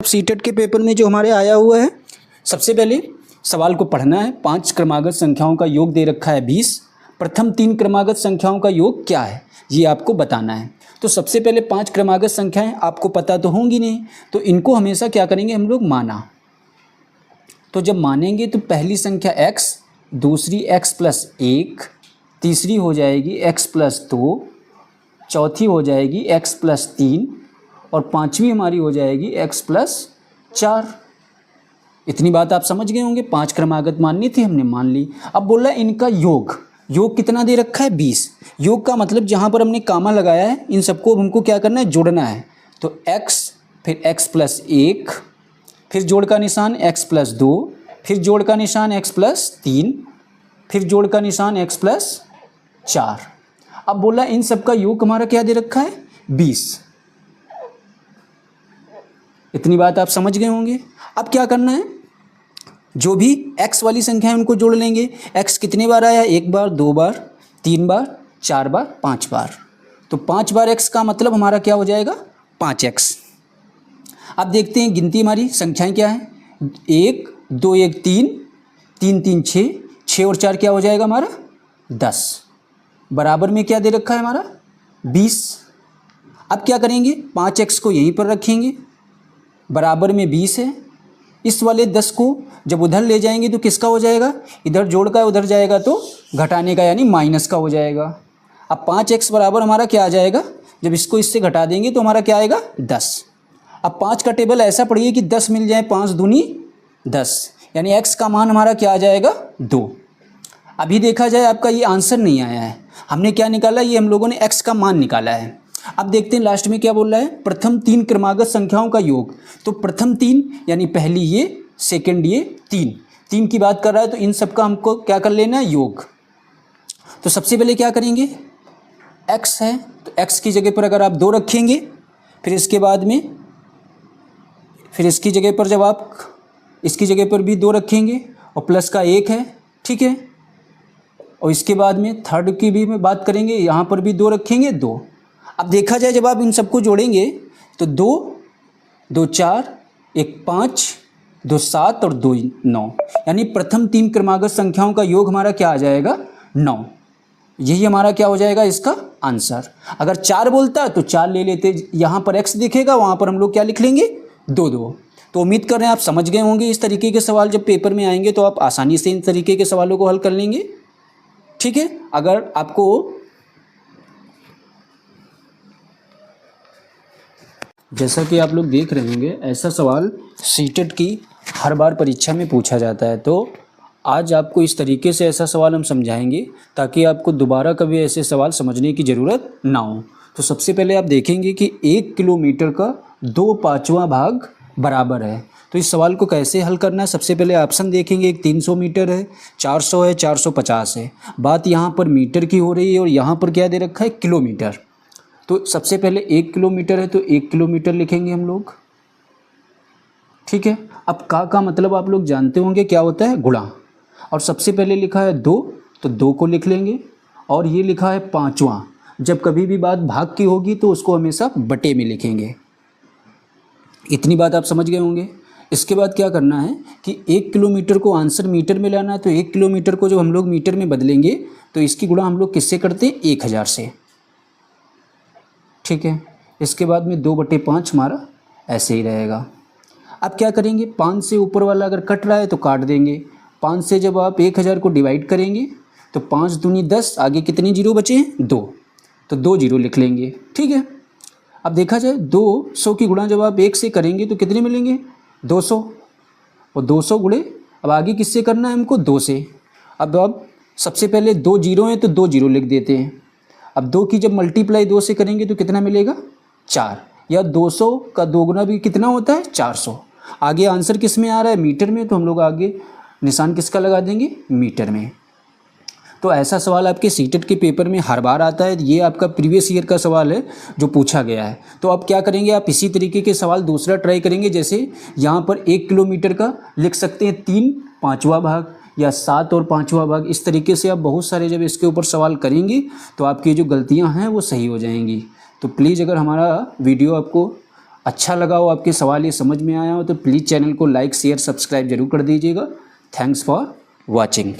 CTET के paper में जो हमारे आया हुआ है, सबसे पहले सवाल को पढ़ना है। 5 क्रमागत संख्याओं का योग दे रखा है 20। प्रथम 3 क्रमागत संख्याओं का योग क्या है ये आपको बताना है। तो सबसे पहले 5 क्रमागत संख्याएं आपको पता तो होंगी नहीं, तो इनको हमेशा क्या करेंगे हम लोग, माना। तो जब मानेंगे तो पहली संख्या x, दूसरी x+1, तीसरी हो जाएगी x+2, चौथी हो जाएगी x+3 और पांचवी हमारी हो जाएगी x+4। इतनी बात आप समझ गए होंगे। 5 क्रमागत माननी थी, हमने मान ली। अब बोला इनका योग, योग कितना दे रखा है 20। योग का मतलब जहाँ पर हमने कामा लगाया है इन सबको हमको क्या करना है, जोड़ना है। तो x फिर x+1, फिर जोड़ का निशान x+2, फिर जोड़ का निशान x+3, फिर जोड़ का निशान x+4। अब बोला इन सब का योग हमारा क्या दे रखा है 20। इतनी बात आप समझ गए होंगे। अब क्या करना है, जो भी x वाली संख्या है उनको जोड़ लेंगे। x कितने बार आया, 1 बार, 2 बार, 3 बार, 4 बार, 5 बार। तो 5 बार x का मतलब हमारा क्या हो जाएगा 5x। अब देखते हैं गिनती हमारी संख्याएं क्या है। 1 2 1 3, 3 3 6, 6 और 4 क्या हो जाएगा हमारा 10। बराबर में क्या दे रखा है हमारा 20। अब क्या करेंगे, 5x को यहीं पर रखेंगे, बराबर में 20 है। इस वाले 10 को जब उधर ले जाएंगे तो किसका हो जाएगा, इधर जोड़ का उधर जाएगा तो घटाने का यानी माइनस का हो जाएगा। अब 5x बराबर हमारा क्या आ जाएगा, जब इसको इससे घटा देंगे तो हमारा क्या आएगा 10। अब 5 का टेबल ऐसा पढ़िए कि 10 मिल जाए, 5 दूनी 10, यानी x का मान हमारा क्या आ जाएगा 2। अभी देखा जाए आपका ये आंसर नहीं आया है, हमने क्या निकाला, ये हम लोगों ने x का मान निकाला है। अब देखते हैं लास्ट में क्या बोल रहा है, प्रथम 3 क्रमागत संख्याओं का योग। तो प्रथम 3 यानी पहली ये, सेकंड ये, 3 की बात कर रहा है, तो इन सब का हमको क्या कर लेना है योग। तो सबसे पहले क्या करेंगे, x है तो x की जगह पर अगर आप 2 रखेंगे, फिर इसके बाद में फिर इसकी जगह पर जब आप इसकी जगह पर भी 2 रखेंगे और प्लस का 1 है, ठीक है। और इसके बाद में थर्ड की भी बात करेंगे, यहाँ पर भी 2 रखेंगे 2। अब देखा जाए जब आप इन सबको जोड़ेंगे तो 2 2 4, 1 5, 2 7 और 2 9, यानी प्रथम 3 क्रमागत संख्याओं का योग हमारा क्या आ जाएगा 9। यही हमारा क्या हो जाएगा इसका आंसर। अगर 4 बोलता तो 4 ले लेते, यहाँ पर x दिखेगा, वहाँ पर हम लोग क्या लिख लेंगे 2 2। तो उम्मीद कर रहे हैं आप समझ गए होंगे। इस तरीके के सवाल जब पेपर में आएंगे तो आप आसानी से इन तरीके के सवालों को हल कर लेंगे, ठीक है। अगर आपको जैसा कि आप लोग देख रहे होंगे ऐसा सवाल सीटेट की हर बार परीक्षा में पूछा जाता है, तो आज आपको इस तरीके से ऐसा सवाल हम समझाएंगे ताकि आपको दोबारा कभी ऐसे सवाल समझने की ज़रूरत ना हो। तो सबसे पहले आप देखेंगे कि 1 किलोमीटर का 2/5वां भाग बराबर है। तो इस सवाल को कैसे हल करना है, सबसे पहले ऑप्शन देखेंगे। एक 300 मीटर है, 400 है, 450 है। बात यहाँ पर मीटर की हो रही है और यहाँ पर क्या दे रखा है किलोमीटर। तो सबसे पहले 1 किलोमीटर है तो 1 किलोमीटर लिखेंगे हम लोग, ठीक है। अब का मतलब आप लोग जानते होंगे क्या होता है, गुणा। और सबसे पहले लिखा है 2 तो 2 को लिख लेंगे, और ये लिखा है 5वां। जब कभी भी बात भाग की होगी तो उसको हमेशा बटे में लिखेंगे। इतनी बात आप समझ गए होंगे। इसके बाद क्या करना है कि 1 किलोमीटर को आंसर मीटर में लाना है, तो 1 किलोमीटर को जब हम लोग मीटर में बदलेंगे तो इसकी गुणा हम लोग किससे करते हैं 1000 से, ठीक है। इसके बाद में 2/5 हमारा ऐसे ही रहेगा। अब क्या करेंगे, 5 से ऊपर वाला अगर कट रहा है तो काट देंगे। 5 से जब आप 1000 को डिवाइड करेंगे तो 5 दूनी 10, आगे कितने जीरो बचे हैं 2, तो 2 जीरो लिख लेंगे, ठीक है। अब देखा जाए 200 की गुणा जब आप 1 से करेंगे तो कितने मिलेंगे 200, और 200 गुणे अब आगे किससे करना है हमको 2 से। अब सबसे पहले 2 जीरो हैं तो 2 जीरो लिख देते हैं। अब 2 की जब मल्टीप्लाई 2 से करेंगे तो कितना मिलेगा 4, या 200 का 2 गुना भी कितना होता है 400। आगे आंसर किस में आ रहा है मीटर में, तो हम लोग आगे निशान किसका लगा देंगे मीटर में। तो ऐसा सवाल आपके सीटेट के पेपर में हर बार आता है। ये आपका प्रीवियस ईयर का सवाल है जो पूछा गया है। तो अब क्या करेंगे, आप इसी तरीके के सवाल दूसरा ट्राई करेंगे। जैसे यहाँ पर 1 किलोमीटर का लिख सकते हैं 3/5वां भाग या 7 और 5वां भाग। इस तरीके से आप बहुत सारे जब इसके ऊपर सवाल करेंगे तो आपकी जो गलतियाँ हैं वो सही हो जाएंगी। तो प्लीज़ अगर हमारा वीडियो आपको अच्छा लगा हो, आपके सवाल ये समझ में आया हो, तो प्लीज़ चैनल को लाइक शेयर सब्सक्राइब जरूर कर दीजिएगा। Thanks for watching.